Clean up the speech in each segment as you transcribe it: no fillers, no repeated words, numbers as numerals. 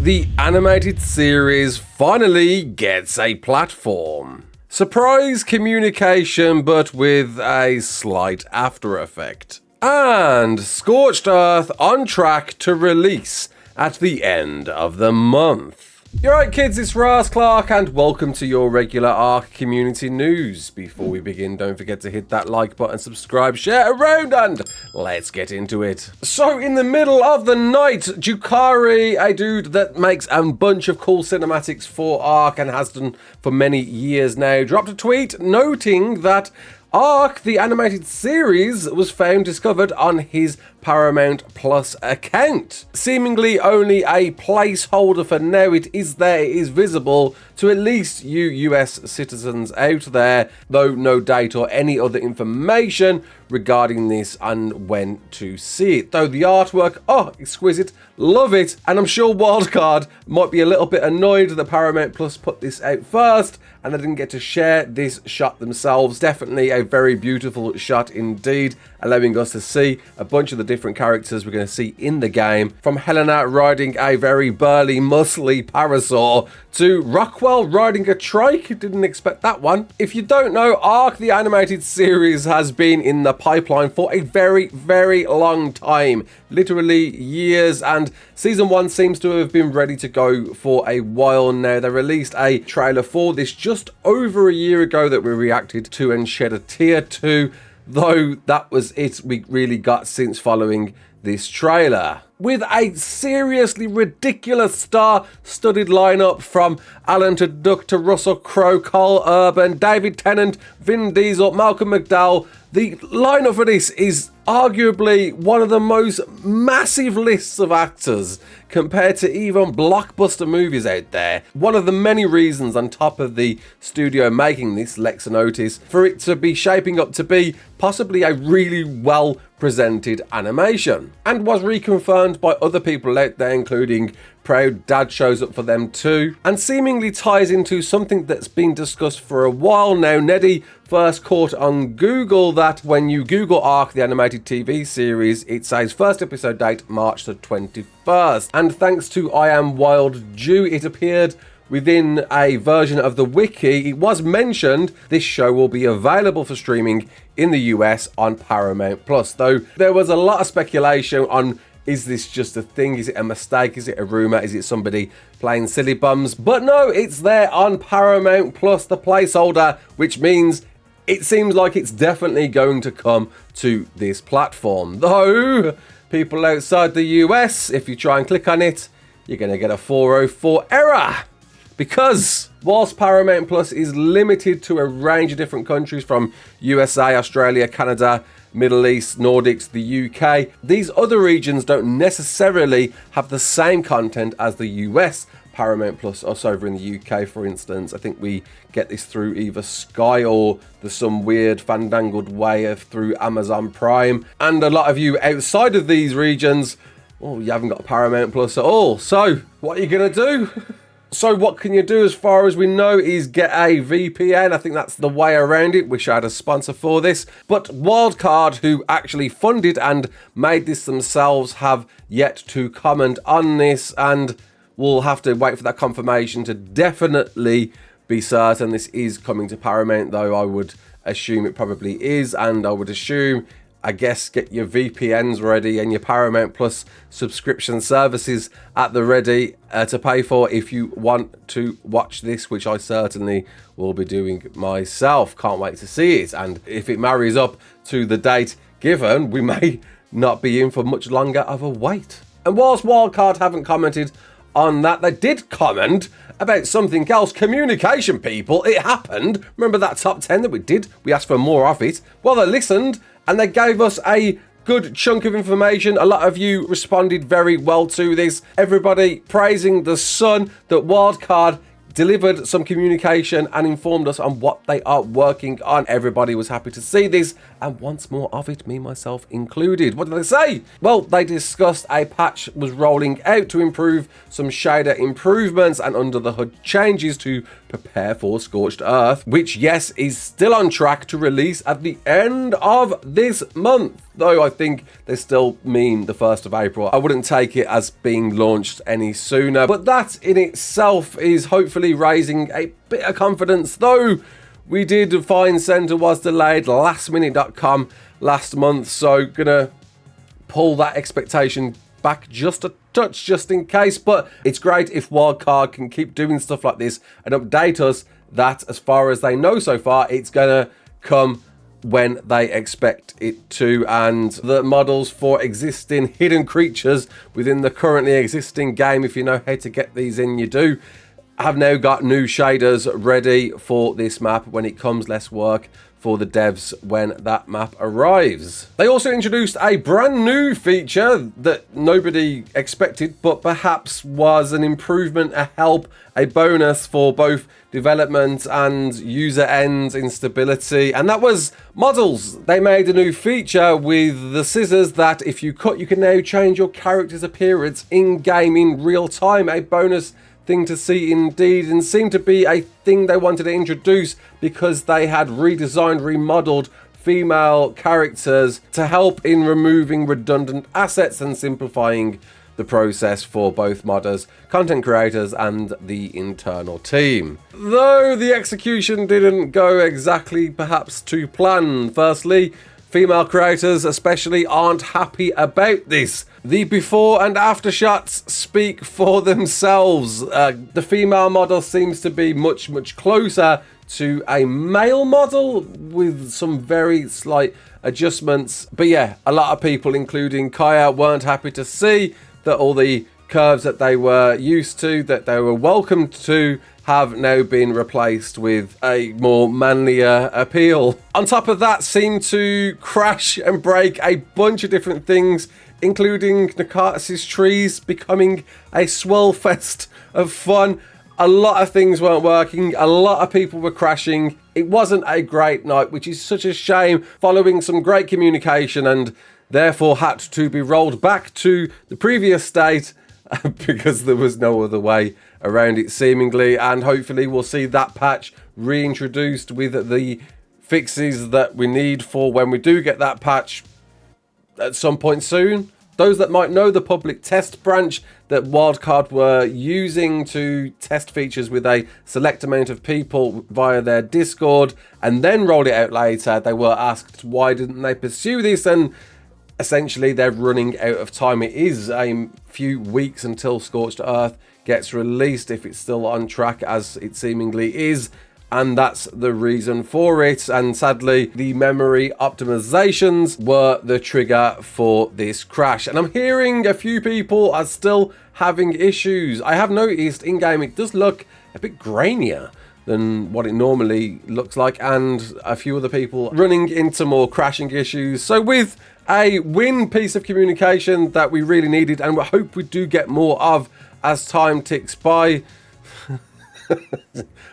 the animated series finally gets a platform. Surprise communication, but with a slight after effect. And Scorched Earth on track to release at the end of the month. You're right, kids, it's Raasclark, and welcome to your regular ARK community news. Before we begin, don't forget to hit that like button, subscribe, share around, and let's get into it. So, in the middle of the night, Jukari, a dude that makes a bunch of cool cinematics for ARK and has done for many years now, dropped a tweet noting that ARK, the animated series, was found discovered on his Paramount Plus account. Seemingly only a placeholder for now, it is there, it is visible to at least you US citizens out there, though no date or any other information regarding this and when to see it. Though the artwork, exquisite, love it, and I'm sure Wildcard might be a little bit annoyed that Paramount Plus put this out first and they didn't get to share this shot themselves. Definitely a very beautiful shot indeed, allowing us to see a bunch of the different characters we're going to see in the game, from Helena riding a very burly, muscly parasaur to Rockwell riding a trike. Didn't expect that one. If you don't know, ARK, the animated series, has been in the pipeline for a very, very long time. Literally years, and season 1 seems to have been ready to go for a while now. They released a trailer for this just over a year ago that we reacted to and shed a tear to, though that was it we really got since following this trailer. With a seriously ridiculous star-studded lineup from Alan Tudyk to Russell Crowe, Carl Urban, David Tennant, Vin Diesel, Malcolm McDowell. The lineup for this is arguably one of the most massive lists of actors compared to even blockbuster movies out there. One of the many reasons, on top of the studio making this Lex and Otis, for it to be shaping up to be possibly a really well presented animation, and was reconfirmed by other people out there, including Proud Dad shows up for them too, and seemingly ties into something that's been discussed for a while now. Neddy first caught on Google that when you Google ARK, the animated TV series, it says first episode date March the 21st, and thanks to I Am Wild Jew, it appeared within a version of the wiki. It was mentioned this show will be available for streaming in the US on Paramount Plus, though there was a lot of speculation on, is this just a thing? Is it a mistake? Is it a rumor? Is it somebody playing silly bums? But no, it's there on Paramount Plus, the placeholder, which means it seems like it's definitely going to come to this platform. Though, people outside the US, if you try and click on it, you're going to get a 404 error. Because whilst Paramount Plus is limited to a range of different countries from USA, Australia, Canada, Middle East, Nordics, the UK, these other regions don't necessarily have the same content as the US Paramount Plus, us over in the UK, for instance. I think we get this through either Sky or there's some weird fandangled way of through Amazon Prime. And a lot of you outside of these regions, you haven't got Paramount Plus at all. So what are you going to do? So what can you do, as far as we know, is get a VPN. I think that's the way around it. Wish I had a sponsor for this. But Wildcard, who actually funded and made this themselves, have yet to comment on this, and we'll have to wait for that confirmation to definitely be certain this is coming to Paramount, though I would assume it probably is, and I would assume, I guess, get your VPNs ready and your Paramount Plus subscription services at the ready to pay for if you want to watch this, which I certainly will be doing myself. Can't wait to see it. And if it marries up to the date given, we may not be in for much longer of a wait. And whilst Wildcard haven't commented on that, they did comment about something else. Communication, people. It happened. Remember that top 10 that we did? We asked for more of it. Well, they listened, and they gave us a good chunk of information. A lot of you responded very well to this. Everybody praising the sun that Wildcard delivered some communication and informed us on what they are working on. Everybody was happy to see this and wants more of it, me myself included. What did they say? Well, they discussed a patch was rolling out to improve some shader improvements and under the hood changes to prepare for Scorched Earth, which, yes, is still on track to release at the end of this month. though I think they still mean the 1st of April. I wouldn't take it as being launched any sooner, but that in itself is hopefully raising a bit of confidence, though we did find Centre was delayed lastminute.com last month, so gonna pull that expectation back just a touch just in case. But it's great if Wildcard can keep doing stuff like this and update us that as far as they know so far, it's gonna come when they expect it to, and the models for existing hidden creatures within the currently existing game, if you know how to get these in, you do, have now got new shaders ready for this map when it comes. Less work for the devs when that map arrives. They also introduced a brand new feature that nobody expected, but perhaps was an improvement, a help, a bonus for both development and user end instability, and that was models. They made a new feature with the scissors that if you cut, you can now change your character's appearance in-game in real time. A bonus thing to see indeed, and seemed to be a thing they wanted to introduce because they had redesigned, remodeled female characters to help in removing redundant assets and simplifying the process for both modders, content creators, and the internal team. Though the execution didn't go exactly perhaps to plan. Firstly, female creators especially aren't happy about this. The before and after shots speak for themselves. The female model seems to be much closer to a male model with some very slight adjustments. But yeah, a lot of people, including Kaya, weren't happy to see that all the curves that they were used to, that they were welcome to, have now been replaced with a more manlier appeal. On top of that, seemed to crash and break a bunch of different things, including Nakatis' trees becoming a swell fest of fun. A lot of things weren't working, a lot of people were crashing. It wasn't a great night, which is such a shame, following some great communication, and therefore had to be rolled back to the previous state because there was no other way around it seemingly, and hopefully we'll see that patch reintroduced with the fixes that we need for when we do get that patch at some point soon. Those that might know the public test branch that Wildcard were using to test features with a select amount of people via their Discord and then roll it out later, they were asked why didn't they pursue this, and essentially they're running out of time. It is a few weeks until Scorched Earth gets released, if it's still on track as it seemingly is, and that's the reason for it. And sadly, the memory optimizations were the trigger for this crash, and I'm hearing a few people are still having issues. I have noticed in game it does look a bit grainier than what it normally looks like, and a few other people running into more crashing issues. So with a win piece of communication that we really needed, and we hope we do get more of as time ticks by,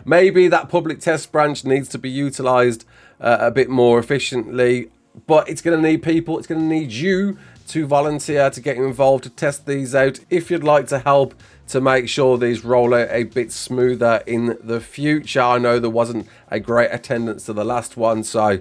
maybe that public test branch needs to be utilized a bit more efficiently, but it's going to need people, it's going to need you to volunteer to get involved to test these out if you'd like to help to make sure these roll out a bit smoother in the future. I know there wasn't a great attendance to the last one, so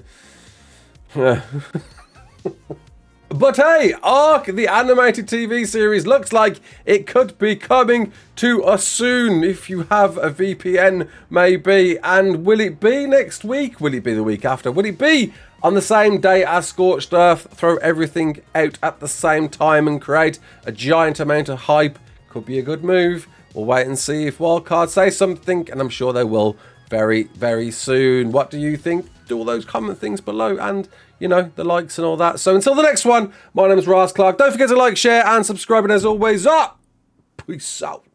but hey, ARK, the animated TV series, looks like it could be coming to us soon if you have a VPN, maybe. And will it be next week? Will it be the week after? Will it be on the same day as Scorched Earth? Throw everything out at the same time and create a giant amount of hype. Could be a good move. We'll wait and see if Wildcard say something, and I'm sure they will very soon. What do you think? Do all those comment things below, and you know, the likes and all that. So until the next one, my name is Raasclark. Don't forget to like, share, and subscribe. And as always, peace out.